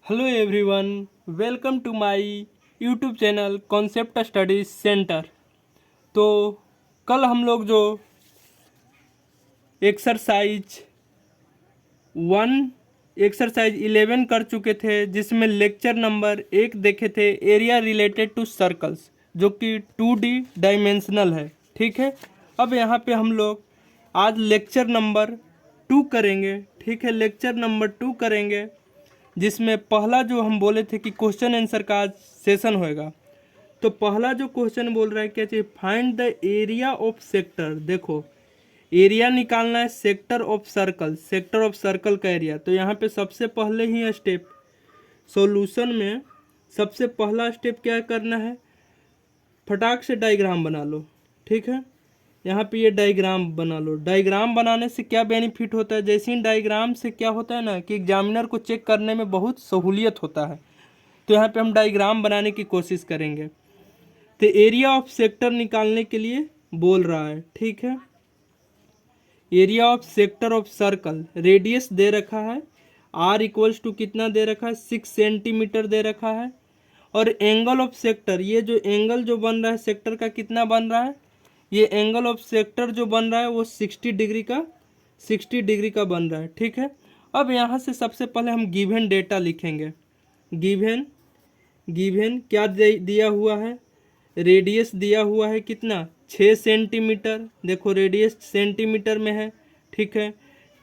Hello everyone, welcome to my YouTube channel concept studies centre. तो कल हम लोग जो एक्सरसाइज 11 कर चुके थे, जिसमें लेक्चर नंबर 1 देखे थे एरिया रिलेटेड टू सर्कल्स, जो कि 2D डायमेंशनल है। ठीक है, अब यहाँ पे हम लोग आज लेक्चर नंबर 2 करेंगे। ठीक है, लेक्चर नंबर 2 करेंगे, जिसमें पहला जो हम बोले थे कि क्वेश्चन आंसर का आज सेशन होएगा। तो पहला जो क्वेश्चन बोल रहा है क्या चाहिए, find the area of sector. देखो, एरिया निकालना है sector of circle, sector of circle का एरिया। तो यहाँ पे सबसे पहले ही स्टेप सॉल्यूशन में सबसे पहला स्टेप क्या करना है, फटाक से डायग्राम बना लो। ठीक है, यहाँ पे ये डायग्राम बना लो। डायग्राम बनाने से क्या बेनिफिट होता है, जैसे ही डायग्राम से क्या होता है ना कि एग्जामिनर को चेक करने में बहुत सहूलियत होता है। तो यहाँ पे हम डायग्राम बनाने की कोशिश करेंगे। तो एरिया ऑफ सेक्टर निकालने के लिए बोल रहा है। ठीक है, area of sector of circle, radius दे रखा है r इक्वल्स टू कितना दे रखा है, 6 सेंटीमीटर दे रखा है। और एंगल ऑफ सेक्टर, ये जो एंगल जो बन रहा है सेक्टर का कितना बन रहा है, ये एंगल ऑफ सेक्टर जो बन रहा है वो 60 डिग्री का बन रहा है। ठीक है, अब यहाँ से सबसे पहले हम गिवन डेटा लिखेंगे। गिवन क्या दिया हुआ है, रेडियस दिया हुआ है कितना, 6 सेंटीमीटर। देखो रेडियस सेंटीमीटर में है। ठीक है,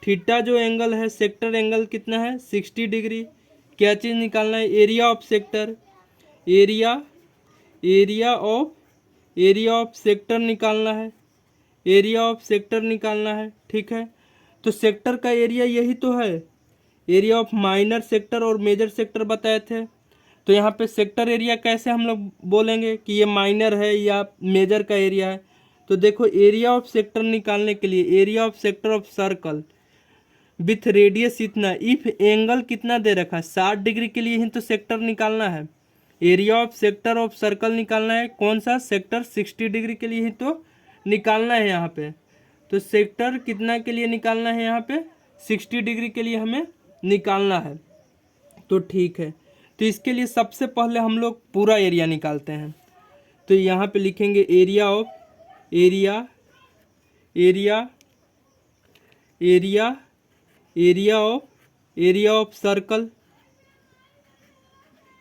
थीटा जो एंगल है सेक्टर एंगल कितना है, 60 डिग्री। क्या चीज़ निकालना है, area of sector, area of sector निकालना है, एरिया ऑफ सेक्टर निकालना है। ठीक है, तो सेक्टर का एरिया यही तो है, एरिया ऑफ माइनर सेक्टर और मेजर सेक्टर बताए थे। तो यहाँ पे सेक्टर एरिया कैसे हम लोग बोलेंगे कि ये माइनर है या मेजर का एरिया है। तो देखो, एरिया ऑफ सेक्टर निकालने के लिए area of sector of circle with radius इतना, इफ एंगल कितना दे रखा है 60 डिग्री के लिए ही तो सेक्टर निकालना है। Area of sector of circle निकालना है, कौन सा सेक्टर, 60 डिग्री के लिए ही तो निकालना है यहाँ पे। तो सेक्टर कितना के लिए निकालना है, यहाँ पे 60 डिग्री के लिए हमें निकालना है। तो ठीक है, तो इसके लिए सबसे पहले हम लोग पूरा एरिया निकालते हैं। तो यहाँ पे लिखेंगे area of area of circle,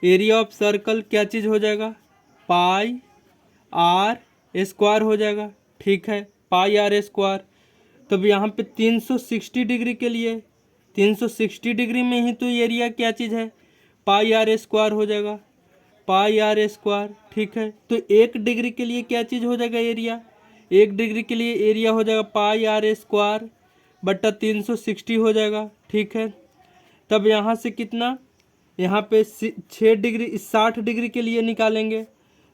area of circle क्या चीज़ हो जाएगा, पाई आर स्क्वायर हो जाएगा। ठीक है, पाई आर स्क्वायर। तब यहाँ पे 360 डिग्री के लिए 360 डिग्री में ही तो एरिया क्या चीज़ है, पाई आर स्क्वायर हो जाएगा, पाई आर स्क्वायर। ठीक है, तो 1 डिग्री के लिए क्या चीज़ हो जाएगा एरिया, 1 डिग्री के लिए एरिया हो जाएगा पाई आर स्क्वायर बटा 360 हो जाएगा। ठीक है, तब यहाँ से कितना, यहाँ पे 60 डिग्री के लिए निकालेंगे।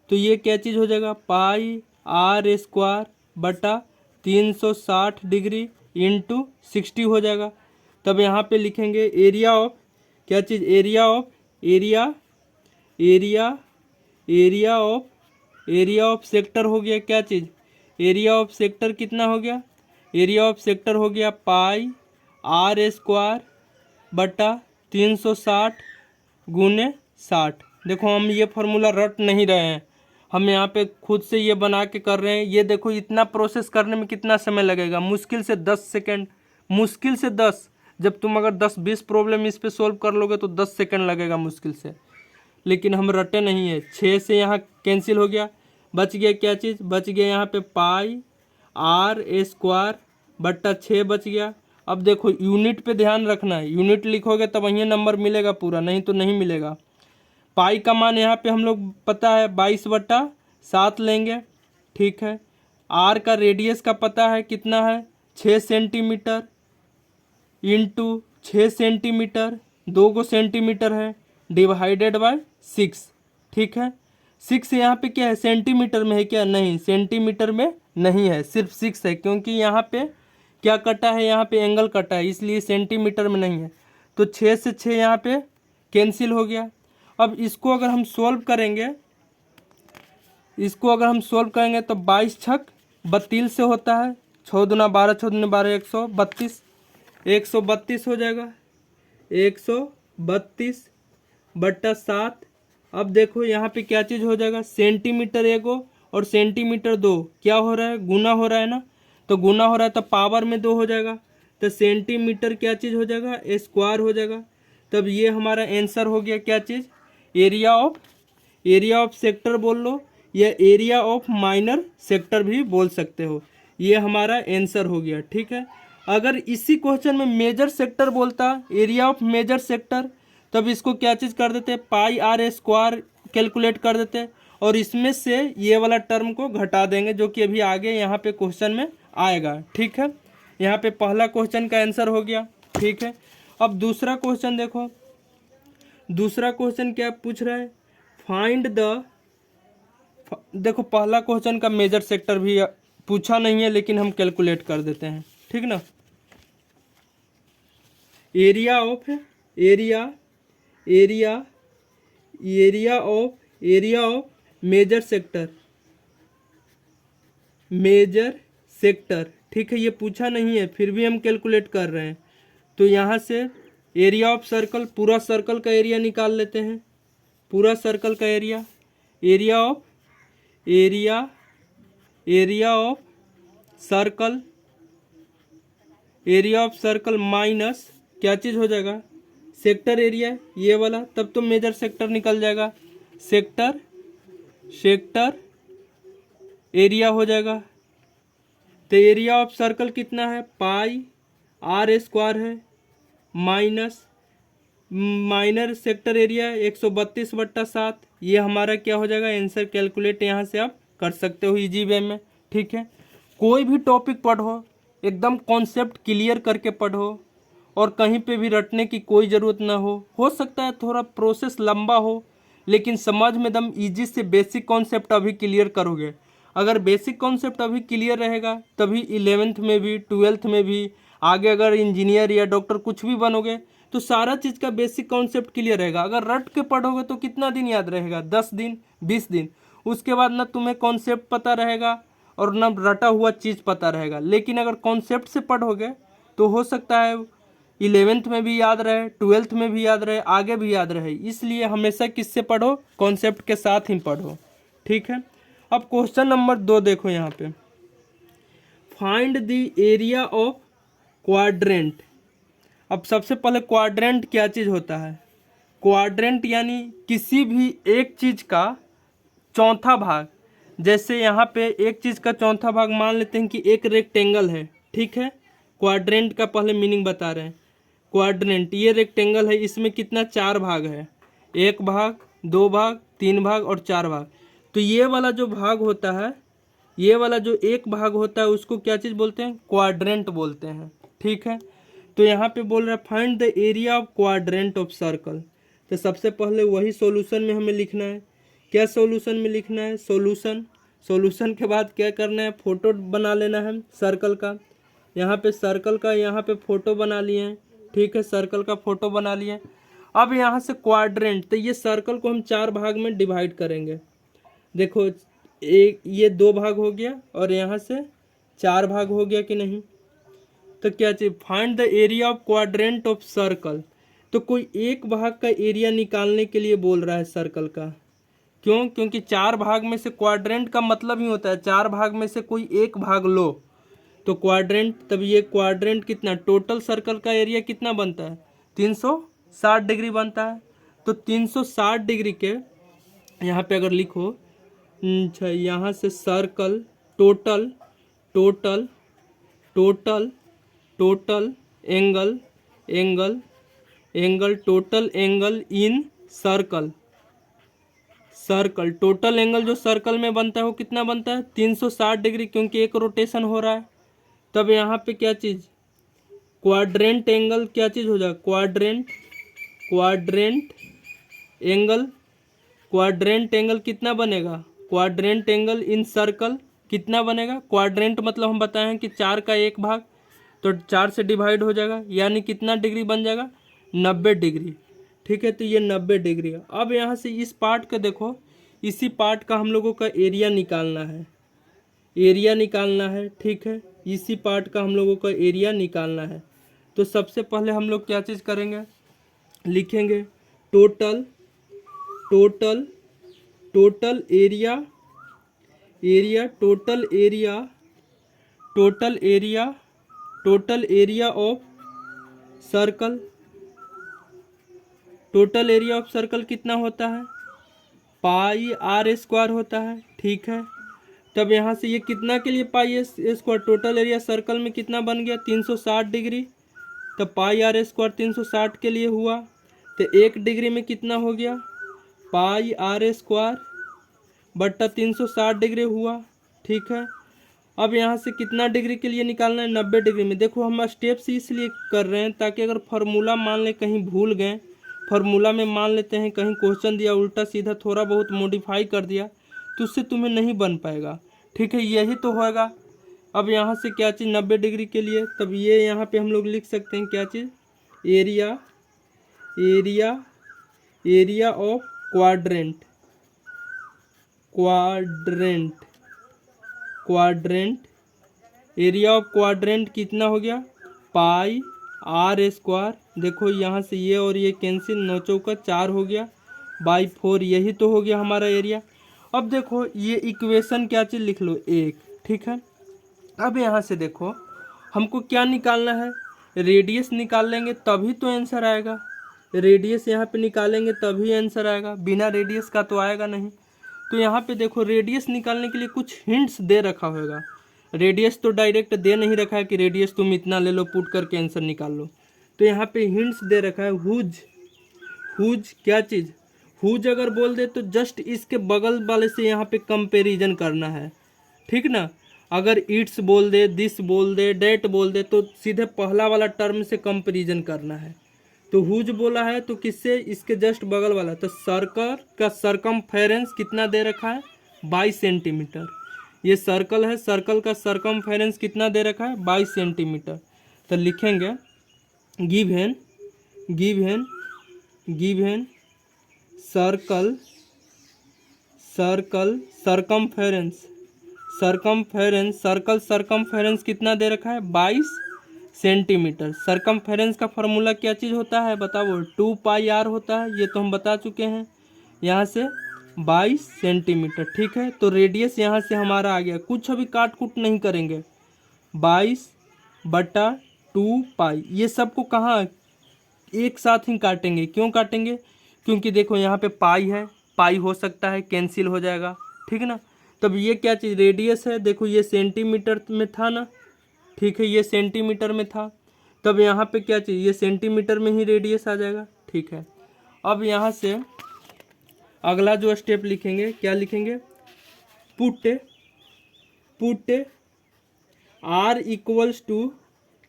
तो ये क्या चीज़ हो जाएगा, पाई आर स्क्वायर बटा 360 डिग्री इंटू 60 हो जाएगा। तब यहाँ पे लिखेंगे एरिया ऑफ क्या चीज़, एरिया ऑफ सेक्टर हो गया क्या चीज़, एरिया ऑफ सेक्टर कितना हो गया, एरिया ऑफ सेक्टर हो गया पाई आर स्क्वायर बटा 360 गुने 60। देखो, हम ये फार्मूला रट नहीं रहे हैं, हम यहाँ पे खुद से ये बना के कर रहे हैं। ये देखो, इतना प्रोसेस करने में कितना समय लगेगा, मुश्किल से 10 सेकेंड, मुश्किल से 10। जब तुम अगर 10-20 प्रॉब्लम इस पे सोल्व कर लोगे तो 10 सेकेंड लगेगा मुश्किल से। लेकिन हम रटे नहीं है, 6 से यहाँ कैंसिल हो गया, बच गया क्या चीज़, बच गया यहाँ पे पाई आर स्क्वायर बट्टा 6 बच गया। अब देखो, यूनिट पे ध्यान रखना है, यूनिट लिखोगे तब वहीं नंबर मिलेगा पूरा, नहीं तो नहीं मिलेगा। पाई का मान यहाँ पे हम लोग पता है 22/7 लेंगे। ठीक है, आर का रेडियस का पता है कितना है, 6 सेंटीमीटर इंटू 6 सेंटीमीटर, 2 सेंटीमीटर है, डिवाइडेड बाय 6। ठीक है, 6 यहाँ पे क्या है, सेंटीमीटर में है क्या, नहीं सेंटीमीटर में नहीं है, सिर्फ 6 है, क्योंकि यहाँ पे क्या कटा है, यहाँ पे एंगल कटा है, इसलिए सेंटीमीटर में नहीं है। तो 6 से 6 यहाँ पे कैंसिल हो गया। अब इसको अगर हम सॉल्व करेंगे, तो 22×6 32 से होता है, 6 दूना 12, 6 दूना 12, 132 हो जाएगा, 132 बट्टा 7। अब देखो यहाँ पे क्या चीज़ हो जाएगा, सेंटीमीटर एगो और सेंटीमीटर 2 क्या हो रहा है, गुना हो रहा है ना, तो गुना हो रहा है तो पावर में 2 हो जाएगा, तो सेंटीमीटर क्या चीज़ हो जाएगा, स्क्वायर हो जाएगा। तब ये हमारा आंसर हो गया क्या चीज़, एरिया ऑफ सेक्टर बोल लो या एरिया ऑफ माइनर सेक्टर भी बोल सकते हो। ये हमारा आंसर हो गया। ठीक है, अगर इसी क्वेश्चन में मेजर सेक्टर बोलता, एरिया ऑफ मेजर सेक्टर, तब इसको क्या चीज़ कर देते, पाई आर स्क्वायर कैलकुलेट कर देते और इसमें से ये वाला टर्म को घटा देंगे, जो कि अभी आगे यहाँ पे क्वेश्चन में आएगा। ठीक है, यहाँ पे पहला क्वेश्चन का आंसर हो गया। ठीक है, अब दूसरा क्वेश्चन देखो, दूसरा क्वेश्चन क्या पूछ रहा है, फाइंड द, देखो पहला क्वेश्चन का मेजर सेक्टर भी पूछा नहीं है, लेकिन हम कैलकुलेट कर देते हैं। ठीक ना, area of area of major sector. ठीक है, ये पूछा नहीं है, फिर भी हम कैलकुलेट कर रहे हैं। तो यहाँ से एरिया ऑफ सर्कल, पूरा सर्कल का एरिया निकाल लेते हैं, पूरा सर्कल का एरिया ऑफ सर्कल माइनस क्या चीज़ हो जाएगा, सेक्टर एरिया ये वाला, तब तो मेजर सेक्टर निकल जाएगा, सेक्टर एरिया हो जाएगा। तो एरिया ऑफ सर्कल कितना है, पाई आर स्क्वायर है, माइनस माइनर सेक्टर एरिया 132/7। ये हमारा क्या हो जाएगा आंसर, कैलकुलेट यहाँ से आप कर सकते हो इजी वे में। ठीक है, कोई भी टॉपिक पढ़ो एकदम कॉन्सेप्ट क्लियर करके पढ़ो और कहीं पे भी रटने की कोई ज़रूरत ना हो सकता है थोड़ा प्रोसेस लंबा हो, लेकिन समझ में एकदम ईजी से बेसिक कॉन्सेप्ट अभी क्लियर करोगे। अगर बेसिक कॉन्सेप्ट अभी क्लियर रहेगा तभी 11th में भी 12th में भी आगे अगर इंजीनियर या डॉक्टर कुछ भी बनोगे तो सारा चीज़ का बेसिक कॉन्सेप्ट क्लियर रहेगा। अगर रट के पढ़ोगे तो कितना दिन याद रहेगा, 10 दिन 20 दिन, उसके बाद ना तुम्हें कॉन्सेप्ट पता रहेगा और ना रटा हुआ चीज़ पता रहेगा। लेकिन अगर कॉन्सेप्ट से पढ़ोगे तो हो सकता है 11th में भी याद रहे, 12th में भी याद रहे, आगे भी याद रहे। इसलिए हमेशा किससे पढ़ो, कॉन्सेप्ट के साथ ही पढ़ो। ठीक है, अब क्वेश्चन नंबर 2 देखो यहाँ पे, find the area of quadrant. अब सबसे पहले क्वाड्रेंट क्या चीज़ होता है, क्वाड्रेंट यानी किसी भी एक चीज़ का चौथा भाग। जैसे यहाँ पे एक चीज़ का चौथा भाग मान लेते हैं कि एक रेक्टेंगल है। ठीक है, क्वाड्रेंट का पहले मीनिंग बता रहे हैं। क्वाड्रेंट ये रेक्टेंगल है, इसमें कितना 4 भाग है, 1 भाग 2 भाग 3 भाग और 4 भाग। तो ये वाला जो भाग होता है, ये वाला जो एक भाग होता है उसको क्या चीज़ बोलते हैं, क्वाड्रेंट बोलते हैं। ठीक है, तो यहाँ पे बोल रहा है find the area of quadrant of circle. तो सबसे पहले वही सॉल्यूशन में हमें लिखना है। क्या सॉल्यूशन में लिखना है, सॉल्यूशन के बाद क्या करना है, फोटो बना लेना है सर्कल का। यहाँ पे सर्कल का यहाँ पे फोटो बना लिए हैं। ठीक है, सर्कल का फोटो बना लिए। अब यहाँ से क्वाड्रेंट, तो ये सर्कल को हम 4 भाग में डिवाइड करेंगे। देखो एक ये 2 भाग हो गया और यहाँ से 4 भाग हो गया कि नहीं। तो क्या चाहिए, find the area of quadrant of circle. तो कोई एक भाग का एरिया निकालने के लिए बोल रहा है सर्कल का। क्यों, क्योंकि 4 भाग में से क्वाड्रेंट का मतलब ही होता है 4 भाग में से कोई एक भाग लो तो क्वाड्रेंट। तब ये क्वाड्रेंट कितना, टोटल सर्कल का एरिया कितना बनता है, 360 डिग्री बनता है। तो 360 डिग्री के यहाँ पे अगर लिखो, अच्छा यहाँ से circle total angle total angle in circle total angle जो सर्कल में बनता है वो कितना बनता है, 360 डिग्री, क्योंकि एक रोटेशन हो रहा है। तब यहाँ पे क्या चीज़, क्वाड्रेंट एंगल क्या चीज़ हो जाएगा, क्वाड्रेंट एंगल कितना बनेगा, क्वाड्रेंट एंगल इन सर्कल कितना बनेगा। क्वाड्रेंट मतलब हम बताए हैं कि 4 का एक भाग, तो 4 से डिवाइड हो जाएगा, यानी कितना डिग्री बन जाएगा, 90 डिग्री। ठीक है, तो ये 90 डिग्री है। अब यहाँ से इस पार्ट का देखो, इसी पार्ट का हम लोगों का एरिया निकालना है। ठीक है, इसी पार्ट का हम लोगों का एरिया निकालना है। तो सबसे पहले हम लोग क्या चीज़ करेंगे, लिखेंगे total total total area area total area total area total area of circle. Total area of circle कितना होता है? पाई आर स्क्वायर होता है। ठीक है, तब यहाँ से ये कितना के लिए pi square, total area circle में कितना बन गया 360 डिग्री, तब पाई आर स्क्वायर 360 के लिए हुआ, तो 1 डिग्री में कितना हो गया पाई आर स्क्वायर बट्टा 360 डिग्री हुआ। ठीक है, अब यहाँ से कितना डिग्री के लिए निकालना है 90 डिग्री में। देखो हम स्टेप्स इसलिए कर रहे हैं ताकि अगर फार्मूला मान ले कहीं भूल गए, फार्मूला में मान लेते हैं कहीं क्वेश्चन दिया उल्टा सीधा थोड़ा बहुत मॉडिफाई कर दिया तो उससे तुम्हें नहीं बन पाएगा। ठीक है, यही तो होगा। अब यहाँ से क्या चीज़ 90 डिग्री के लिए, तब ये यहाँ पे हम लोग लिख सकते हैं क्या चीज़, area area area of quadrant quadrant quadrant area of quadrant कितना हो गया पाई आर स्क्वायर। देखो यहाँ से ये और ये कैंसिल, 9 चौका 4 हो गया बाई 4, यही तो हो गया हमारा एरिया। अब देखो ये इक्वेशन क्या चीज़ लिख लो 1। ठीक है, अब यहाँ से देखो हमको क्या निकालना है, रेडियस निकाल लेंगे तभी तो आंसर आएगा। रेडियस यहाँ पे निकालेंगे तभी आंसर आएगा, बिना रेडियस का तो आएगा नहीं। तो यहाँ पे देखो रेडियस निकालने के लिए कुछ हिंट्स दे रखा होगा। रेडियस तो डायरेक्ट दे नहीं रखा है कि रेडियस तुम इतना ले लो पुट करके आंसर निकाल लो, तो यहाँ पे हिंट्स दे रखा है। हुज क्या चीज़, हुज अगर बोल दे तो जस्ट इसके बगल वाले से यहाँ पे कंपेरिजन करना है। ठीक ना, अगर इट्स बोल दे, दिस बोल दे, डेट बोल दे तो सीधे पहला वाला टर्म से कंपेरिजन करना है। तो हुज बोला है तो किससे, इसके जस्ट बगल वाला, तो सर्कल का सरकमफेरेंस कितना दे रखा है 22 सेंटीमीटर। ये सर्कल है, सर्कल का सरकमफेरेंस कितना दे रखा है 22 सेंटीमीटर। तो लिखेंगे given given given circle circle circumference circumference circle circumference कितना दे रखा है 22 सेंटीमीटर। सरकमफेरेंस का फार्मूला क्या चीज़ होता है बताओ, 2 पाई आर होता है, ये तो हम बता चुके हैं। यहाँ से 22 सेंटीमीटर। ठीक है, तो रेडियस यहाँ से हमारा आ गया, कुछ अभी काट कूट नहीं करेंगे, 22/2 पाई। ये सबको कहाँ एक साथ ही काटेंगे, क्यों काटेंगे, क्योंकि देखो यहाँ पे पाई है, पाई हो सकता है कैंसिल हो जाएगा। ठीक है ना, तब ये क्या चीज़ रेडियस है, देखो ये सेंटीमीटर में था ना, ठीक है ये सेंटीमीटर में था, तब यहाँ पे क्या चीज़ ये सेंटीमीटर में ही रेडियस आ जाएगा। ठीक है, अब यहाँ से अगला जो स्टेप लिखेंगे क्या लिखेंगे, पुट आर इक्वल्स टू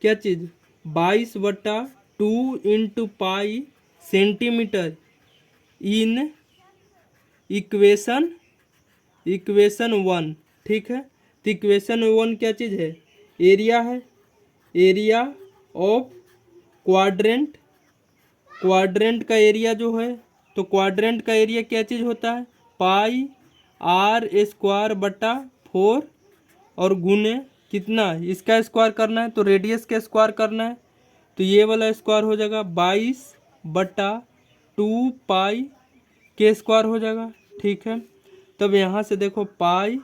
क्या चीज़ 22/2 into pi centimetre in equation 1। ठीक है, तो इक्वेशन 1 क्या चीज़ है, एरिया है, एरिया ऑफ क्वाड्रेंट। क्वाड्रेंट का एरिया जो है, तो क्वाड्रेंट का एरिया क्या चीज़ होता है पाई आर स्क्वायर बटा 4 और गुने कितना, इसका स्क्वायर करना है तो रेडियस का स्क्वायर करना है, तो ये वाला स्क्वायर हो जाएगा 22/2 पाई के स्क्वायर हो जाएगा। ठीक है, तब यहाँ से देखो पाई,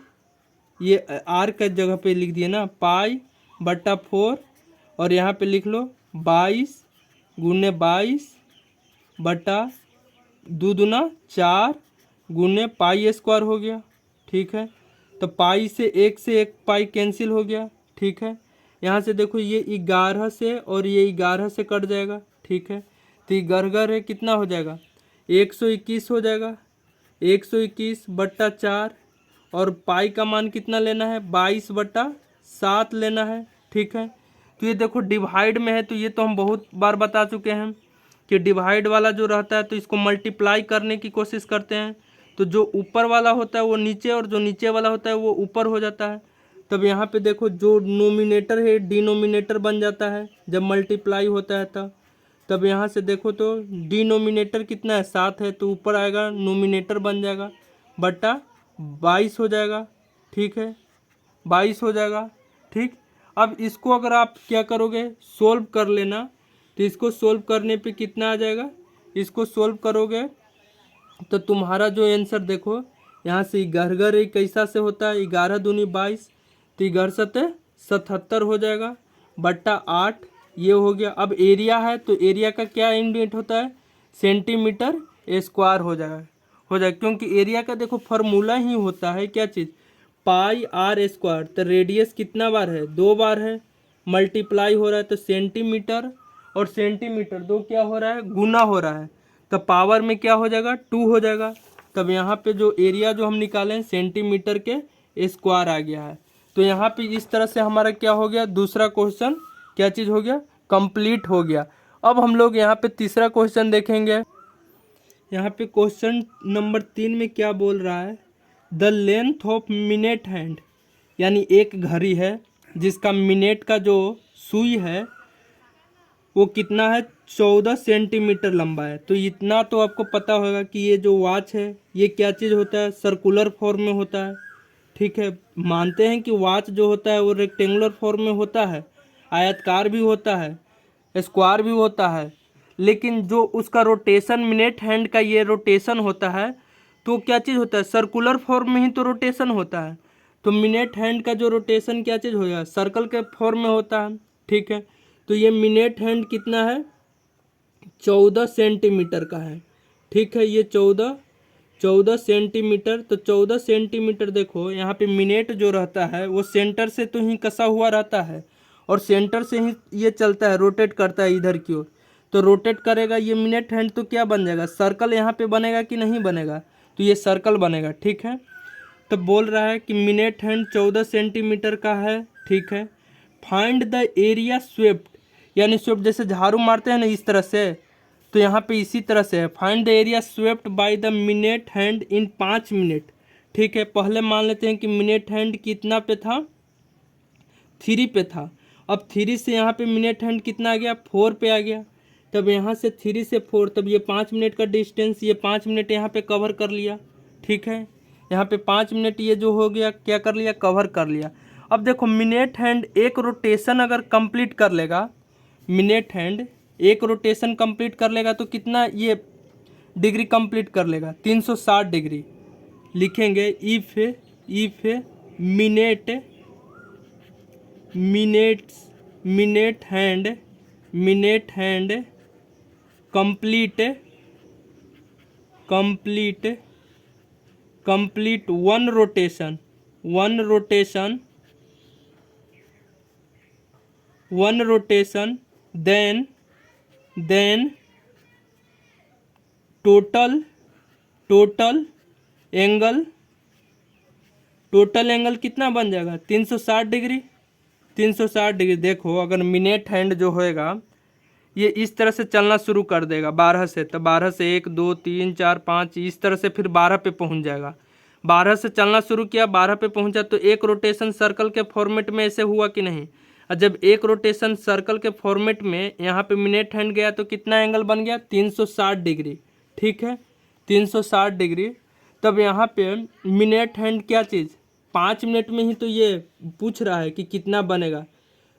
ये आर का जगह पे लिख दिए ना, पाई/4 और यहाँ पे लिख लो 22 गुने 22/2×4 गुने पाई स्क्वायर हो गया। ठीक है, तो पाई से एक पाई कैंसिल हो गया। ठीक है, यहाँ से देखो ये 11 से और ये 11 से कट जाएगा। ठीक है, तो ये घर है कितना हो जाएगा 121 हो जाएगा, 121/4 और पाई का मान कितना लेना है 22/7 लेना है। ठीक है, तो ये देखो डिवाइड में है, तो ये तो हम बहुत बार बता चुके हैं कि डिवाइड वाला जो रहता है तो इसको मल्टीप्लाई करने की कोशिश करते हैं, तो जो ऊपर वाला होता है वो नीचे और जो नीचे वाला होता है वो ऊपर हो जाता है। तब यहाँ पे देखो जो नोमिनेटर है डिनोमिनेटर बन जाता है जब मल्टीप्लाई होता है तब यहाँ से देखो तो डिनोमिनेटर कितना है 7 है, तो ऊपर आएगा नोमिनेटर बन जाएगा बटा 22 हो जाएगा। ठीक है, 22 हो जाएगा। ठीक, अब इसको अगर आप क्या करोगे सोल्व कर लेना, तो इसको सोल्व करने पे कितना आ जाएगा, इसको सोल्व करोगे तो तुम्हारा जो आंसर देखो यहाँ से 11 कैसा से होता है, 11 दूनी 22, तो 11 77 हो जाएगा बट्टा 8 ये हो गया। अब एरिया है तो एरिया का क्या यूनिट होता है, सेंटीमीटर स्क्वायर हो जाएगा क्योंकि एरिया का देखो फॉर्मूला ही होता है क्या चीज़, पाई आर स्क्वायर। तो रेडियस कितना बार है, 2 बार है, मल्टीप्लाई हो रहा है तो सेंटीमीटर और सेंटीमीटर 2 क्या हो रहा है, गुना हो रहा है, तो पावर में क्या हो जाएगा 2 हो जाएगा। तब यहाँ पे जो एरिया जो हम निकाले हैं सेंटीमीटर के स्क्वायर आ गया है। तो यहाँ पे इस तरह से हमारा क्या हो गया, दूसरा क्वेश्चन क्या चीज़ हो गया, कंप्लीट हो गया। अब हम लोग यहाँ पे तीसरा क्वेश्चन देखेंगे। यहाँ पे क्वेश्चन नंबर 3 में क्या बोल रहा है, the length of minute hand, यानी एक घड़ी है जिसका मिनट का जो सुई है वो कितना है, 14 सेंटीमीटर लंबा है। तो इतना तो आपको पता होगा कि ये जो वॉच है ये क्या चीज़ होता है, सर्कुलर फॉर्म में होता है। ठीक है, मानते हैं कि वॉच जो होता है वो रेक्टेंगुलर फॉर्म में होता है, आयतकार भी होता है, स्क्वायर भी होता है, लेकिन जो उसका रोटेशन मिनट हैंड का ये रोटेशन होता है तो क्या चीज़ होता है, सर्कुलर फॉर्म में ही तो रोटेशन होता है। तो मिनट हैंड का जो रोटेशन क्या चीज़ होगा, सर्कल के फॉर्म में होता है। ठीक है, तो ये मिनट हैंड कितना है, 14 सेंटीमीटर का है। ठीक है, ये 14 सेंटीमीटर। तो 14 सेंटीमीटर देखो यहाँ पे मिनट जो रहता है वो सेंटर से तो ही कसा हुआ रहता है और सेंटर से ही ये चलता है, रोटेट करता है इधर की ओर। तो रोटेट करेगा ये मिनट हैंड तो क्या बन जाएगा, सर्कल यहाँ पे बनेगा कि नहीं बनेगा, तो ये सर्कल बनेगा। ठीक है, तो बोल रहा है कि मिनट हैंड 14 सेंटीमीटर का है। ठीक है, फाइंड द एरिया स्वेप्ट, यानी स्वेप्ट जैसे झाड़ू मारते हैं ना इस तरह से, तो यहाँ पे इसी तरह से है, find the area swept by the minute hand in 5 minute. ठीक है, पहले मान लेते हैं कि मिनट हैंड कितना पे था, 3 पे था। अब 3 से यहाँ पे मिनट हैंड कितना आ गया, 4 पे आ गया। तब यहाँ से 3 से 4, तब ये 5 मिनट का डिस्टेंस, ये 5 मिनट यहाँ पे कवर कर लिया। ठीक है, यहाँ पे 5 मिनट ये जो हो गया क्या कर लिया, कवर कर लिया। अब देखो मिनट हैंड एक रोटेशन अगर कंप्लीट कर लेगा, मिनट हैंड एक रोटेशन कंप्लीट कर लेगा तो कितना ये डिग्री कंप्लीट कर लेगा, 360 डिग्री। लिखेंगे if minute hand complete one rotation then total angle कितना बन जाएगा, 360 डिग्री। 360 डिग्री देखो अगर मिनट हैंड जो होएगा ये इस तरह से चलना शुरू कर देगा 12 से, तो 12 से 1 2 3 4 5 इस तरह से फिर 12 पे पहुंच जाएगा। 12 से चलना शुरू किया, 12 पे पहुंचा तो एक रोटेशन सर्कल के फॉर्मेट में ऐसे हुआ कि नहीं। और जब एक रोटेशन सर्कल के फॉर्मेट में यहाँ पे मिनट हैंड गया तो कितना एंगल बन गया, 360 डिग्री। ठीक है, 360 डिग्री। तब यहाँ पे मिनट हैंड क्या चीज़, 5 मिनट में ही तो ये पूछ रहा है कि कितना बनेगा,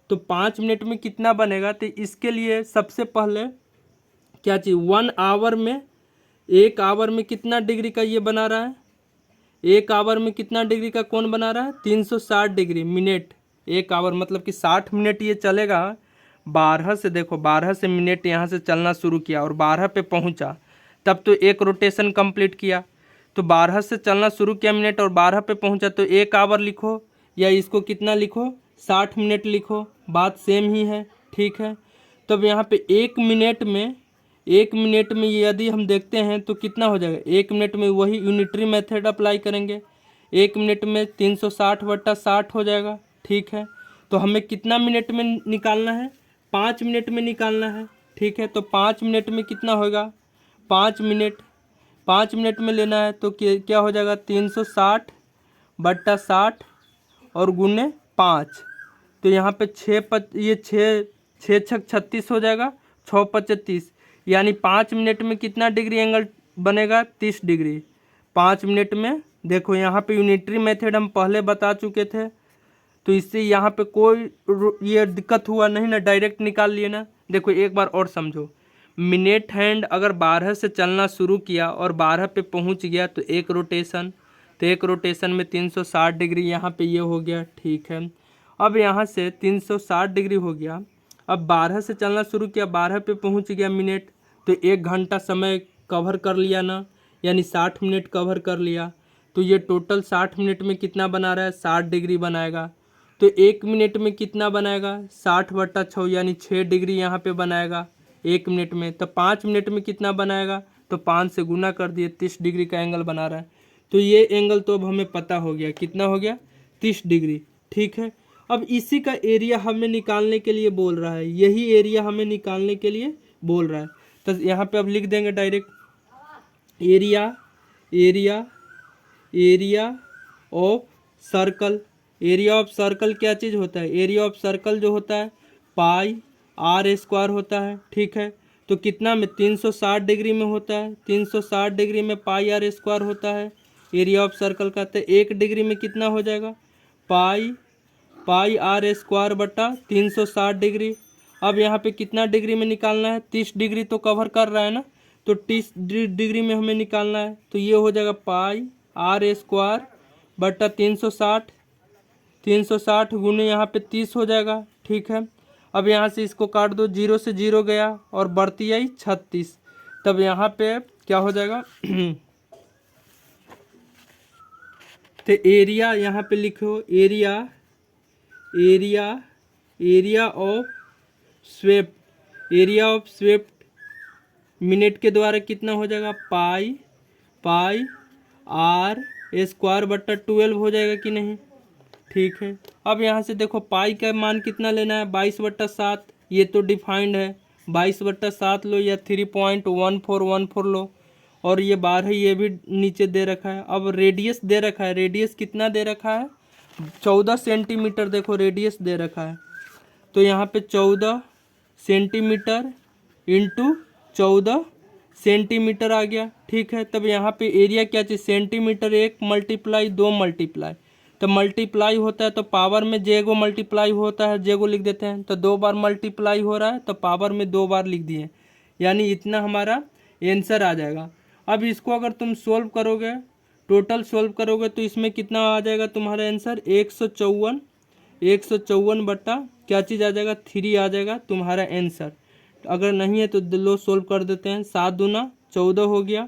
तो 5 मिनट में कितना बनेगा। तो इसके लिए सबसे पहले क्या चाहिए, 1 आवर में, 1 आवर में कितना डिग्री का ये बना रहा है, 1 आवर में कितना डिग्री का कौन बना रहा है, 360 डिग्री मिनट। 1 आवर मतलब कि 60 मिनट ये चलेगा। 12 से देखो 12 से मिनट यहाँ से चलना शुरू किया और 12 पे पहुँचा, तब तो एक रोटेशन कंप्लीट किया। तो 12 से चलना शुरू किया मिनट और 12 पे पहुँचा, तो 1 आवर लिखो या इसको कितना लिखो, 60 मिनट लिखो, बात सेम ही है। ठीक है, तब यहाँ पे 1 मिनट में यदि हम देखते हैं तो कितना हो जाएगा, 1 मिनट में वही यूनिटरी मेथड अप्लाई करेंगे, 1 मिनट में 360/60 हो जाएगा। ठीक है, तो हमें कितना मिनट में निकालना है, 5 मिनट में निकालना है। ठीक है, तो 5 मिनट में कितना होगा, 5 मिनट में लेना है तो क्या हो जाएगा, 360/60 और गुने 5। तो यहाँ पे 6 छक 36 हो जाएगा, 6 5 30, यानी 5 मिनट में कितना डिग्री एंगल बनेगा, 30 डिग्री। 5 मिनट में देखो यहाँ पे यूनिटरी मेथड हम पहले बता चुके थे, तो इससे यहाँ पे कोई ये दिक्कत हुआ नहीं ना, डायरेक्ट निकाल लिए ना। देखो एक बार और समझो, मिनट हैंड अगर 12 से चलना शुरू किया और 12 पे पहुंच गया तो एक रोटेशन, तो एक रोटेशन में 360 डिग्री यहाँ पे ये हो गया, ठीक है। अब यहाँ से 360 डिग्री हो गया। अब 12 से चलना शुरू किया, 12 पे पहुँच गया मिनट, तो 1 घंटा समय कवर कर लिया ना, यानी 60 मिनट कवर कर लिया। तो ये टोटल 60 मिनट में कितना बना रहा है, 60 डिग्री बनाएगा। तो 1 मिनट में कितना बनाएगा, 60/6 यानी 6 डिग्री यहाँ पे बनाएगा 1 मिनट में। तो 5 मिनट में कितना बनाएगा, तो 5 से गुना कर दिए, 30 डिग्री का एंगल बना रहा है। तो ये एंगल तो अब हमें पता हो गया, कितना हो गया, 30 डिग्री, ठीक है। अब इसी का एरिया हमें निकालने के लिए बोल रहा है, यही एरिया हमें निकालने के लिए बोल रहा है। तो यहाँ पे अब लिख देंगे direct area, area area of circle. Area of circle क्या चीज़ होता है, एरिया ऑफ सर्कल जो होता है पाई आर स्क्वायर होता है, ठीक है। तो कितना में, 360 डिग्री में होता है, 360 डिग्री में पाई आर स्क्वायर होता है एरिया ऑफ सर्कल का। तो 1 डिग्री में कितना हो जाएगा, पाई आर स्क्वायर बटा 360 डिग्री। अब यहाँ पे कितना डिग्री में निकालना है, 30 डिग्री तो कवर कर रहा है ना, तो 30 डिग्री में हमें निकालना है। तो ये हो जाएगा पाई आर स्क्वायर बटा 360, 360 गुने यहाँ पे 30 हो जाएगा, ठीक है। अब यहाँ से इसको काट दो, 0 से 0 गया और बढ़ती आई 36, तब यहाँ पे क्या हो जाएगा तो एरिया यहाँ पे लिखो, area area area of swept, area of swept minute के द्वारा कितना हो जाएगा, पाई आर स्क्वायर बट्टा 12 हो जाएगा कि नहीं, ठीक है। अब यहाँ से देखो पाई का मान कितना लेना है, 22/7, ये तो डिफाइंड है, 22/7 लो या 3.1414 लो, और ये 12 ये भी नीचे दे रखा है। अब रेडियस दे रखा है, रेडियस कितना दे रखा है, 14 सेंटीमीटर, देखो रेडियस दे रखा है। तो यहाँ पे 14 सेंटीमीटर इंटू 14 सेंटीमीटर आ गया, ठीक है। तब यहाँ पे एरिया क्या चाहिए, सेंटीमीटर 1 मल्टीप्लाई 2 मल्टीप्लाई, तो मल्टीप्लाई होता है तो पावर में जे को मल्टीप्लाई होता है, जे को लिख देते हैं। तो 2 बार मल्टीप्लाई हो रहा है तो पावर में 2 बार लिख दिए, यानी इतना हमारा आंसर आ जाएगा। अब इसको अगर तुम सोल्व करोगे, टोटल सोल्व करोगे, तो इसमें कितना आ जाएगा तुम्हारा आंसर, 154 बट्टा क्या चीज़ आ जाएगा, 3 आ जाएगा तुम्हारा आंसर। अगर नहीं है तो लो सोल्व कर देते हैं। 7 दूना 14 हो गया,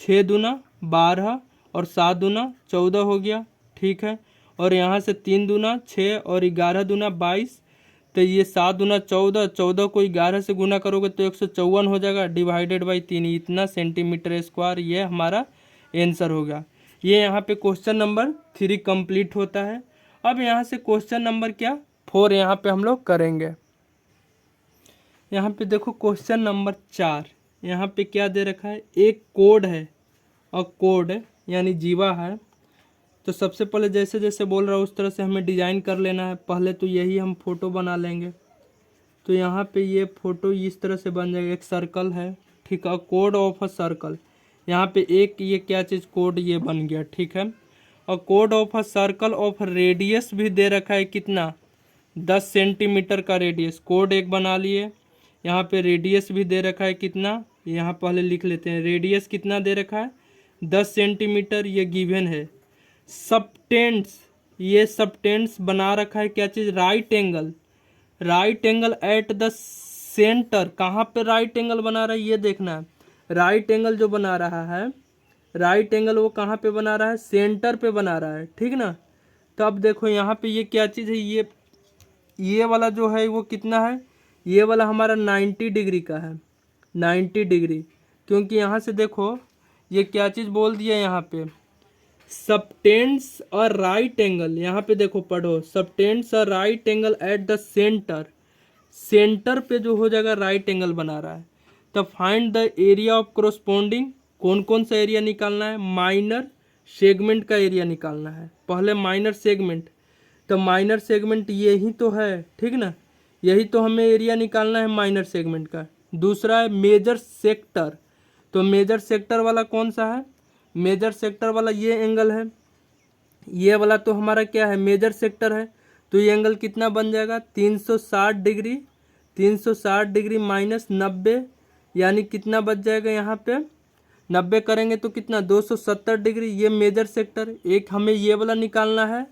6 दूना 12 और 7 दूना 14 हो गया, ठीक है। और यहाँ से 3 दूना 6 और 11 दूना 22, तो ये 7 दूना 14, 14 को 11 से गुना करोगे तो 154 हो जाएगा, डिवाइडेड बाई 3, इतना सेंटीमीटर स्क्वायर, ये हमारा आंसर हो गया। ये यहाँ पे क्वेश्चन नंबर 3 कंप्लीट होता है। अब यहाँ से क्वेश्चन नंबर क्या 4 यहाँ पे हम लोग करेंगे। यहाँ पे देखो क्वेश्चन नंबर 4, यहाँ पे क्या दे रखा है, एक कोड है और कोड यानी जीवा है। तो सबसे पहले जैसे जैसे बोल रहा हूँ उस तरह से हमें डिज़ाइन कर लेना है। पहले तो यही हम फ़ोटो बना लेंगे। तो यहाँ पे ये फ़ोटो इस तरह से बन जाएगा, एक सर्कल है, ठीक है, कोड ऑफ अ सर्कल। यहाँ पे एक ये क्या चीज़ कोड ये बन गया, ठीक है। और code of a circle of radius भी दे रखा है, कितना, 10 सेंटीमीटर का रेडियस, कोड एक बना लिए। यहाँ पे रेडियस भी दे रखा है कितना, यहाँ पहले लिख लेते हैं, रेडियस कितना दे रखा है, 10 सेंटीमीटर, ये गिवन है। सबटेंस, ये सबटेंस बना रखा है क्या चीज़, right angle, right angle at the centre. कहाँ पे राइट एंगल बना रहा है ये देखना है। राइट एंगल जो बना रहा है, राइट एंगल वो कहाँ पे बना रहा है, सेंटर पे बना रहा है, ठीक ना। तो अब देखो यहाँ पे ये क्या चीज़ है, ये वाला जो है वो कितना है, ये वाला हमारा 90 डिग्री का है, 90 डिग्री। क्योंकि यहाँ से देखो ये क्या चीज़ बोल दिया यहाँ पे, सबटेंस और राइट एंगल, यहाँ पे देखो पढ़ो, सबटेंस और right angle at the centre, centre पे जो हो जाएगा राइट एंगल बना रहा है। तब find the area of corresponding, कौन कौन सा एरिया निकालना है, माइनर सेगमेंट का एरिया निकालना है। पहले माइनर सेगमेंट, तो माइनर सेगमेंट यही तो है, ठीक ना, यही तो हमें एरिया निकालना है माइनर सेगमेंट का। दूसरा है मेजर सेक्टर, तो मेजर सेक्टर वाला कौन सा है, मेजर सेक्टर वाला ये एंगल है, ये वाला तो हमारा क्या है, मेजर सेक्टर है। तो ये एंगल कितना बन जाएगा, 360 डिग्री, 360 डिग्री माइनस 90, यानी कितना बच जाएगा यहाँ पे 90 करेंगे तो कितना 270 डिग्री। ये मेजर सेक्टर, एक हमें ये वाला निकालना है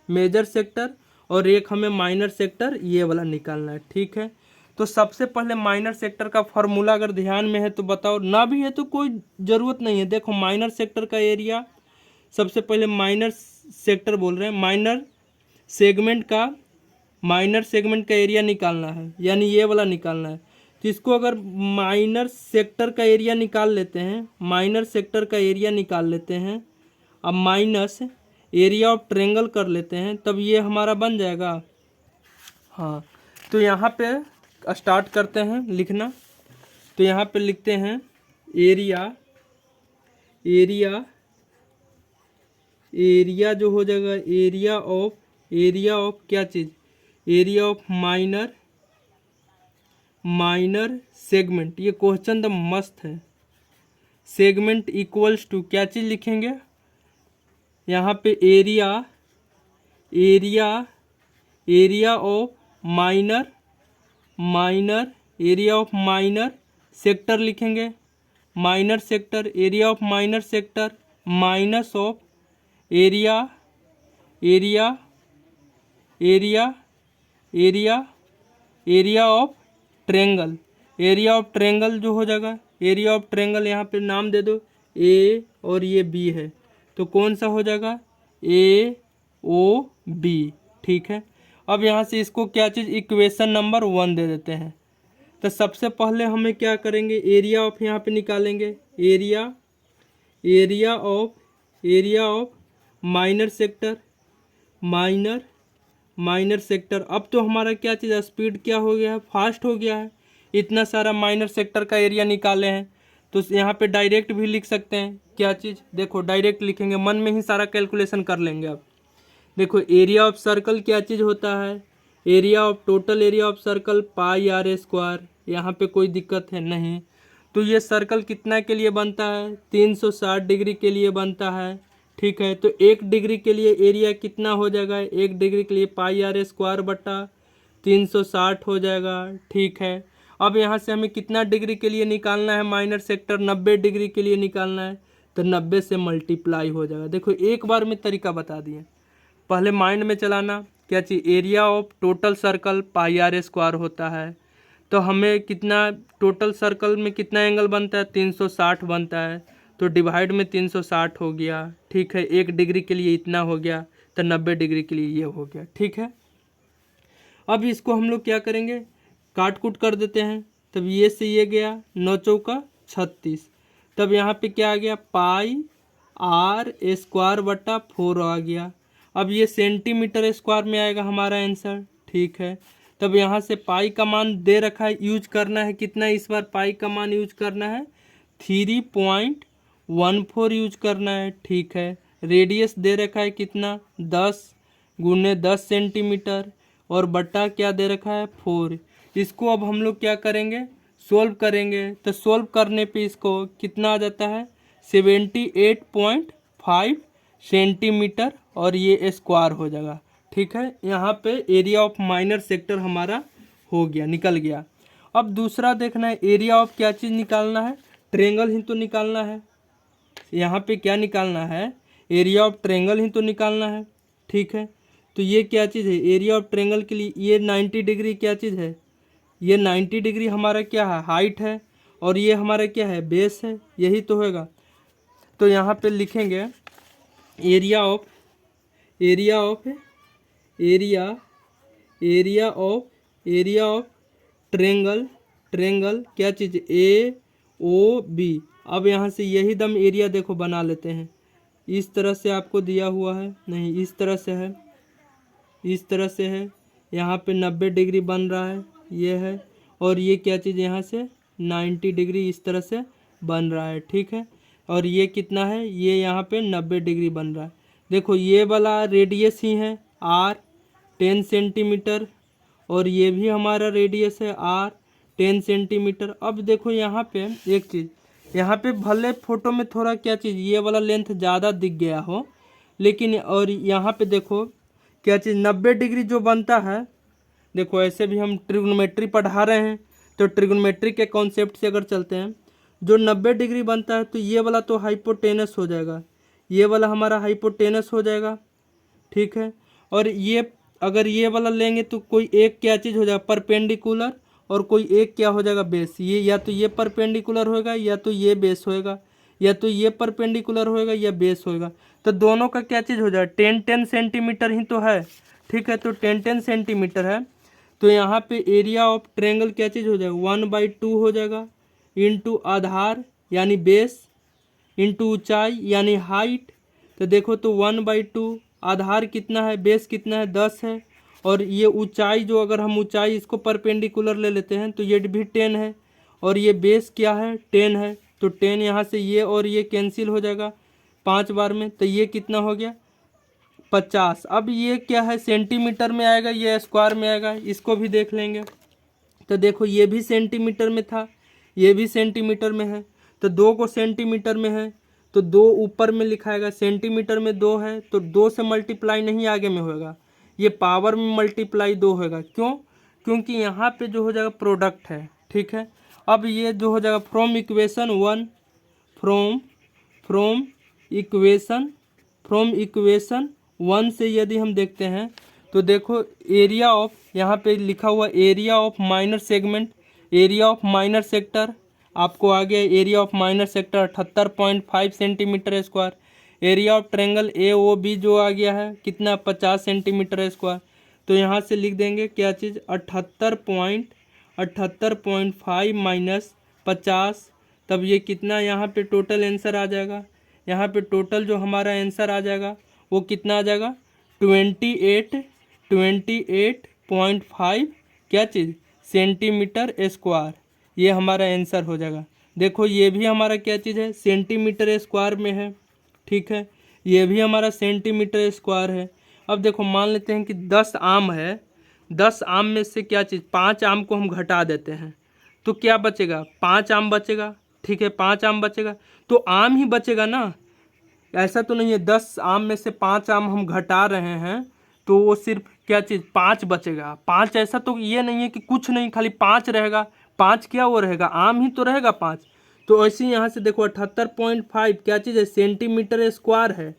मेजर सेक्टर, और एक हमें माइनर सेक्टर ये वाला निकालना है। ठीक है, तो सबसे पहले माइनर सेक्टर का फॉर्मूला अगर ध्यान में है तो बताओ, ना भी है तो कोई ज़रूरत नहीं है। देखो माइनर सेक्टर का एरिया, सबसे पहले माइनर सेक्टर बोल रहे हैं, माइनर सेगमेंट का एरिया निकालना है, यानी ये वाला निकालना है। तो इसको अगर माइनर सेक्टर का एरिया निकाल लेते हैं, माइनर सेक्टर का एरिया निकाल लेते हैं, अब माइनस एरिया ऑफ ट्रेंगल कर लेते हैं, तब ये हमारा बन जाएगा। हाँ, तो यहाँ पे स्टार्ट करते हैं लिखना। तो यहाँ पे लिखते हैं एरिया जो हो जाएगा एरिया ऑफ क्या चीज़, एरिया ऑफ माइनर सेगमेंट। ये क्वेश्चन द मस्त है। सेगमेंट इक्वल्स टू क्या चीज़ लिखेंगे यहाँ पे, एरिया ऑफ माइनर सेक्टर लिखेंगे, minor sector, area of minor sector minus of area of triangle. Area of triangle जो हो जाएगा, एरिया ऑफ ट्रेंगल यहाँ पे नाम दे दो ए और ये बी है, तो कौन सा हो जाएगा AOB। ठीक है, अब यहाँ से इसको क्या चीज़ इक्वेशन नंबर 1 दे देते हैं। तो सबसे पहले हमें क्या करेंगे, एरिया ऑफ यहाँ पे निकालेंगे, एरिया ऑफ माइनर सेक्टर। अब तो हमारा क्या चीज़ स्पीड क्या हो गया है, फास्ट हो गया है। इतना सारा माइनर सेक्टर का एरिया निकाले हैं, तो यहाँ पे डायरेक्ट भी लिख सकते हैं क्या चीज़, देखो डायरेक्ट लिखेंगे, मन में ही सारा कैलकुलेशन कर लेंगे। अब देखो एरिया ऑफ सर्कल क्या चीज़ होता है, area of total area of circle pi r square. यहाँ पे कोई दिक्कत है नहीं। तो ये सर्कल कितना के लिए बनता है, 360 डिग्री के लिए बनता है। ठीक है, तो 1 डिग्री के लिए एरिया कितना हो जाएगा, 1 डिग्री के लिए पाई r स्क्वायर बटा 360 हो जाएगा। ठीक है, अब यहाँ से हमें कितना डिग्री के लिए निकालना है माइनर सेक्टर, 90 डिग्री के लिए निकालना है, तो 90 से मल्टीप्लाई हो जाएगा। देखो एक बार में तरीका बता दिए, पहले माइंड में चलाना क्या चीज़, area of total circle pi r square होता है। तो हमें कितना टोटल सर्कल में कितना एंगल बनता है, 360 बनता है, तो डिवाइड में 360 हो गया। ठीक है, 1 डिग्री के लिए इतना हो गया, तो 90 डिग्री के लिए ये हो गया। ठीक है, अब इसको हम लोग क्या करेंगे, काट कूट कर देते हैं। तब ये से ये गया 9 चौका 36, तब यहाँ पे क्या आ गया पाई r स्क्वायर बटा 4 आ गया। अब ये सेंटीमीटर स्क्वायर में आएगा हमारा आंसर। ठीक है, तब यहाँ से पाई का मान दे रखा है, यूज करना है कितना, इस बार पाई का मान यूज करना है 3.14 यूज करना है। ठीक है, रेडियस दे रखा है कितना 10 गुने 10 सेंटीमीटर, और बटा क्या दे रखा है 4। इसको अब हम लोग क्या करेंगे, सोल्व करेंगे। तो सोल्व करने पे इसको कितना आ जाता है 78.5 सेंटीमीटर, और ये स्क्वायर हो जाएगा। ठीक है, यहाँ पे एरिया ऑफ माइनर सेक्टर हमारा हो गया, निकल गया। अब दूसरा देखना है, एरिया ऑफ क्या चीज़ निकालना है, ट्रेंगल ही तो निकालना है। यहाँ पे क्या निकालना है, एरिया ऑफ ट्रेंगल ही तो निकालना है। ठीक है, तो ये क्या चीज़ है, एरिया ऑफ ट्रेंगल के लिए ये 90 डिग्री क्या चीज़ है, ये 90 डिग्री हमारा क्या है हाइट है, और ये हमारा क्या है बेस है, यही तो होगा। तो यहाँ पे लिखेंगे एरिया ऑफ ट्रेंगल क्या चीज़ AOB। अब यहाँ से यही दम एरिया देखो बना लेते हैं, इस तरह से आपको दिया हुआ है, नहीं इस तरह से है, इस तरह से है, यहाँ पे 90 डिग्री बन रहा है ये है, और ये क्या चीज़ यहाँ से 90 डिग्री इस तरह से बन रहा है। ठीक है, और ये कितना है, ये यहाँ पे 90 डिग्री बन रहा है। देखो ये वाला रेडियस ही है R 10 सेंटीमीटर, और ये भी हमारा रेडियस है R 10 सेंटीमीटर। अब देखो यहाँ पे एक चीज़, यहाँ पे भले फ़ोटो में थोड़ा क्या चीज़ ये वाला लेंथ ज़्यादा दिख गया हो, लेकिन और यहाँ पे देखो क्या चीज़ 90 डिग्री जो बनता है, देखो ऐसे भी हम ट्रिग्नोमेट्री पढ़ा रहे हैं, तो ट्रिग्नोमेट्री के कॉन्सेप्ट से अगर चलते हैं, जो 90 डिग्री बनता है तो ये वाला तो हाइपोटेनस हो जाएगा, ये वाला हमारा हाइपोटेनस हो जाएगा, ठीक है। और ये अगर ये वाला लेंगे तो कोई एक क्या चीज़ हो जाएगा परपेंडिकुलर, और कोई एक क्या हो जाएगा बेस। ये या तो ये परपेंडिकुलर होएगा या तो ये बेस होएगा, या तो ये परपेंडिकुलर होएगा या बेस होएगा। तो दोनों का क्या चीज़ हो जाएगा 10-10 सेंटीमीटर ही तो है, ठीक है। तो 10-10 सेंटीमीटर है, तो यहाँ पे एरिया ऑफ ट्रेंगल क्या चीज़ हो जाएगा 1/2 हो जाएगा, इंटू आधार यानी बेस, इंटू ऊंचाई यानी हाइट। तो देखो तो 1/2, आधार कितना है, बेस कितना है 10 है, और ये ऊंचाई जो अगर हम ऊंचाई इसको परपेंडिकुलर ले लेते हैं तो ये भी 10 है, और ये बेस क्या है 10 है। तो 10 यहाँ से ये और ये कैंसिल हो जाएगा 5 बार में, तो ये कितना हो गया 50। अब ये क्या है सेंटीमीटर में आएगा, ये स्क्वायर में आएगा, इसको भी देख लेंगे। तो देखो ये भी सेंटीमीटर में था, ये भी सेंटीमीटर में है, तो 2 को सेंटीमीटर में है तो 2 ऊपर में लिखाएगा, सेंटीमीटर में 2 है तो 2 से मल्टीप्लाई नहीं आगे में होगा, ये पावर में मल्टीप्लाई 2 होगा। क्यों? क्योंकि यहाँ पे जो हो जाएगा प्रोडक्ट है, ठीक है। अब ये जो हो जाएगा फ्रॉम इक्वेशन 1, फ्रॉम इक्वेशन 1 से यदि हम देखते हैं तो देखो एरिया ऑफ, यहाँ पे लिखा हुआ area of minor segment, area of minor sector आपको आ गया, area of minor sector 78.5 centimetre square. Area of triangle AOB जो आ गया है कितना 50 सेंटीमीटर स्क्वायर। तो यहाँ से लिख देंगे क्या चीज़ 78.5 माइनस 50, तब ये कितना यहाँ पे टोटल आंसर आ जाएगा। यहाँ पे टोटल जो हमारा आंसर आ जाएगा वो कितना आ जाएगा 28.5 क्या चीज़ सेंटीमीटर स्क्वायर, ये हमारा आंसर हो जाएगा। देखो ये भी हमारा क्या चीज़ है सेंटीमीटर स्क्वायर में है, ठीक है, ये भी हमारा सेंटीमीटर स्क्वायर है। अब देखो मान लेते हैं कि 10 आम है, 10 आम में से क्या चीज़ 5 आम को हम घटा देते हैं तो क्या बचेगा 5 आम बचेगा, ठीक है, 5 आम बचेगा तो आम ही बचेगा ना, ऐसा तो नहीं है 10 आम में से 5 आम हम घटा रहे हैं तो वो सिर्फ क्या चीज़ 5 बचेगा, 5 ऐसा तो ये नहीं है कि कुछ नहीं खाली 5 रहेगा, 5 क्या वो रहेगा आम ही तो रहेगा 5। तो ऐसे ही यहाँ से देखो 78.5 क्या चीज़ है सेंटीमीटर स्क्वायर है,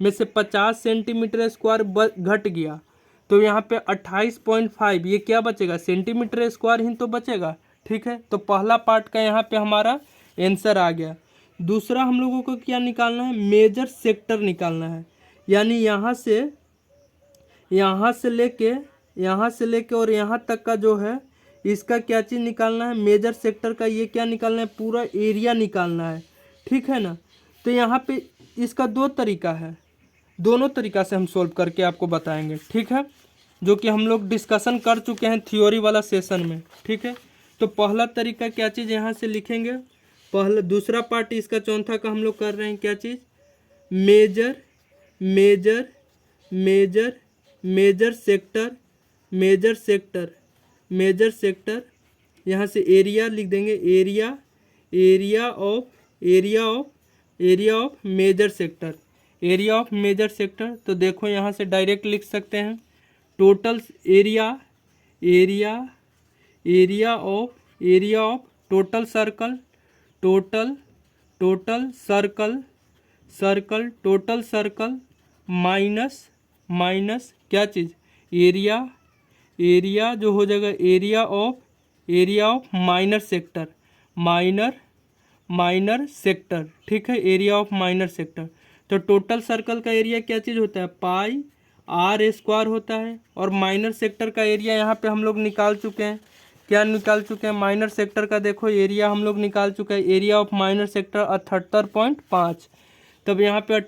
में से 50 सेंटीमीटर स्क्वायर घट गया तो यहाँ पे 28.5 ये क्या बचेगा सेंटीमीटर स्क्वायर ही तो बचेगा, ठीक है। तो पहला पार्ट का यहाँ पे हमारा आंसर आ गया। दूसरा हम लोगों को क्या निकालना है मेजर सेक्टर निकालना है, यानी यहाँ से लेके और यहाँ तक का जो है इसका क्या चीज़ निकालना है मेजर सेक्टर का, ये क्या निकालना है पूरा एरिया निकालना है, ठीक है ना। तो यहाँ पे इसका 2 तरीका है, दोनों तरीका से हम सोल्व करके आपको बताएंगे, ठीक है, जो कि हम लोग डिस्कशन कर चुके हैं थ्योरी वाला सेशन में, ठीक है। तो पहला तरीका क्या चीज़ यहाँ से लिखेंगे, पहला दूसरा पार्ट इसका चौथा का हम लोग कर रहे हैं क्या चीज़ मेजर सेक्टर यहाँ से एरिया लिख देंगे, एरिया ऑफ मेजर सेक्टर। तो देखो यहाँ से डायरेक्ट लिख सकते हैं total area of total circle minus क्या चीज़ एरिया जो हो जाएगा एरिया ऑफ माइनर सेक्टर, ठीक है, एरिया ऑफ माइनर सेक्टर। तो टोटल सर्कल का एरिया क्या चीज़ होता है पाई r स्क्वायर होता है, और माइनर सेक्टर का एरिया यहाँ पे हम लोग निकाल चुके हैं, क्या निकाल चुके हैं माइनर सेक्टर का, देखो एरिया हम लोग निकाल चुके हैं, एरिया ऑफ माइनर सेक्टर 78.5, तब यहाँ पे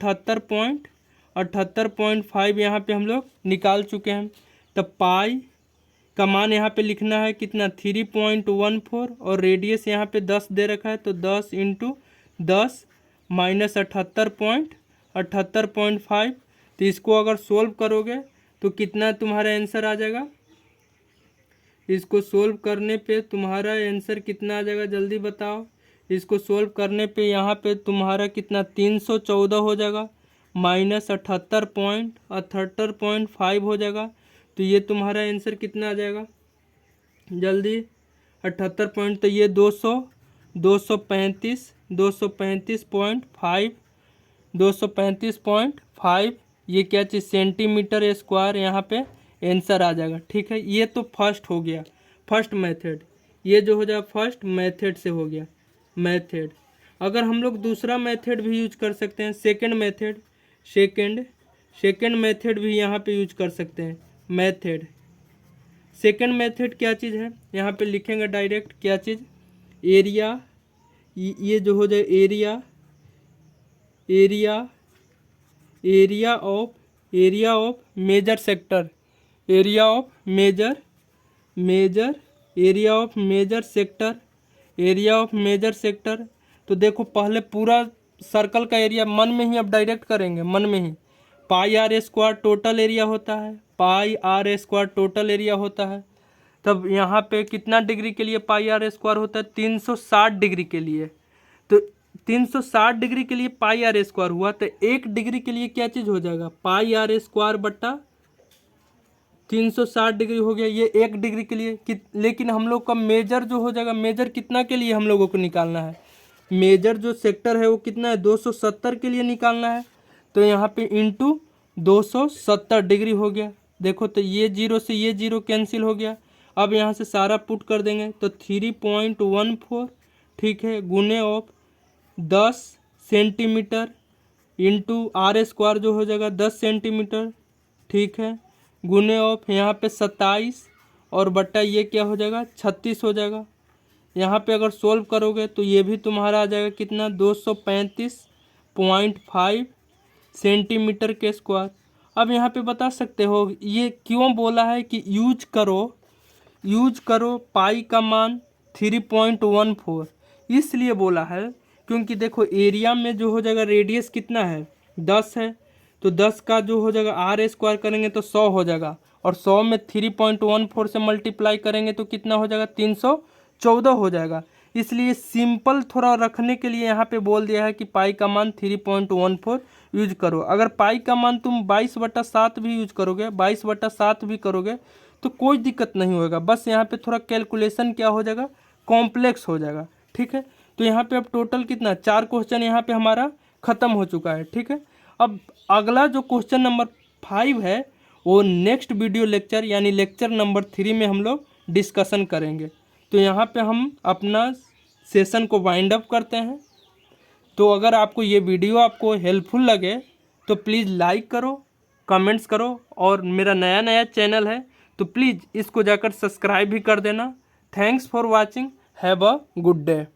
78.5 यहाँ पे हम लोग निकाल चुके हैं। तब पाई का मान यहाँ पे लिखना है कितना 3.14, और रेडियस यहाँ पे 10 दे रखा है तो 10 × 10 माइनस 78.5। तो इसको अगर सोल्व करोगे तो कितना तुम्हारा आंसर आ जाएगा, इसको सोल्व करने पे तुम्हारा आंसर कितना आ जाएगा जल्दी बताओ। इसको सोल्व करने पे यहाँ पे तुम्हारा कितना 314 हो जाएगा, माइनस 78.5 हो जाएगा। तो ये तुम्हारा आंसर कितना आ जाएगा जल्दी 78 पॉइंट, तो ये 235.5, 235.5 ये क्या चीज़ सेंटीमीटर स्क्वायर यहाँ पे आंसर आ जाएगा। ठीक है, ये तो फर्स्ट हो गया, फर्स्ट मेथड। ये जो हो जाएगा फर्स्ट मेथड से हो गया मेथड। अगर हम लोग दूसरा मेथड भी यूज कर सकते हैं, सेकंड मेथड, सेकंड मेथड भी यहाँ पे यूज कर सकते हैं। मेथड, सेकंड मेथड क्या चीज़ है, यहाँ पे लिखेंगे डायरेक्ट क्या चीज़, एरिया, ये जो हो जाए area of major sector, area of major sector. तो देखो पहले पूरा सर्कल का एरिया मन में ही अब डायरेक्ट करेंगे, मन में ही। पाई आर स्क्वायर टोटल एरिया होता है, पाई आर स्क्वायर टोटल एरिया होता है। तब यहाँ पे कितना डिग्री के लिए पाई आर स्क्वायर होता है, 360 डिग्री के लिए। तो 360 डिग्री के लिए पाई आर स्क्वायर हुआ, तो 1 डिग्री के लिए क्या चीज़ हो जाएगा, पाई आर स्क्वायर बट्टा 360 डिग्री हो गया, ये 1 डिग्री के लिए। लेकिन हम लोग का मेजर जो हो जाएगा, मेजर कितना के लिए हम लोगों को निकालना है, मेजर जो सेक्टर है वो कितना है, 270 के लिए निकालना है। तो यहाँ पे इंटू 270 डिग्री हो गया। देखो तो ये जीरो से ये जीरो कैंसिल हो गया। अब यहाँ से सारा पुट कर देंगे तो 3.14, ठीक है, गुने of 10 centimetre into r square जो हो जाएगा 10 सेंटीमीटर, ठीक है, गुने ऑफ यहाँ पे 27 और बट्टा ये क्या हो जाएगा 36 हो जाएगा। यहाँ पे अगर सोल्व करोगे तो ये भी तुम्हारा आ जाएगा कितना, 235.5 सेंटीमीटर के स्क्वायर। अब यहाँ पे बता सकते हो ये क्यों बोला है कि यूज करो पाई का मान 3.14, इसलिए बोला है क्योंकि देखो एरिया में जो हो जाएगा रेडियस कितना है 10 है, तो 10 का जो हो जाएगा आर स्क्वायर करेंगे तो 100 हो जाएगा, और 100 में 3.14 से मल्टीप्लाई करेंगे तो कितना हो जाएगा 314 हो जाएगा। इसलिए सिंपल थोड़ा रखने के लिए यहाँ पे बोल दिया है कि पाई का मान 3.14 यूज करो। अगर पाई का मान तुम 22/7 भी यूज करोगे, 22/7 भी करोगे तो कोई दिक्कत नहीं होगा। बस यहाँ पे थोड़ा कैलकुलेशन क्या हो जाएगा, कॉम्प्लेक्स हो जाएगा। ठीक है, तो यहाँ पे अब टोटल कितना 4 क्वेश्चन यहाँ पे हमारा खत्म हो चुका है। ठीक है, अब अगला जो क्वेश्चन नंबर 5 है वो नेक्स्ट वीडियो लेक्चर यानी लेक्चर नंबर 3 में हम लोग डिस्कशन करेंगे। तो यहाँ पे हम अपना सेशन को वाइंड अप करते हैं। तो अगर आपको ये वीडियो आपको हेल्पफुल लगे तो प्लीज़ लाइक करो, कमेंट्स करो, और मेरा नया चैनल है तो प्लीज़ इसको जाकर सब्सक्राइब भी कर देना। Thanks for watching, have a good day.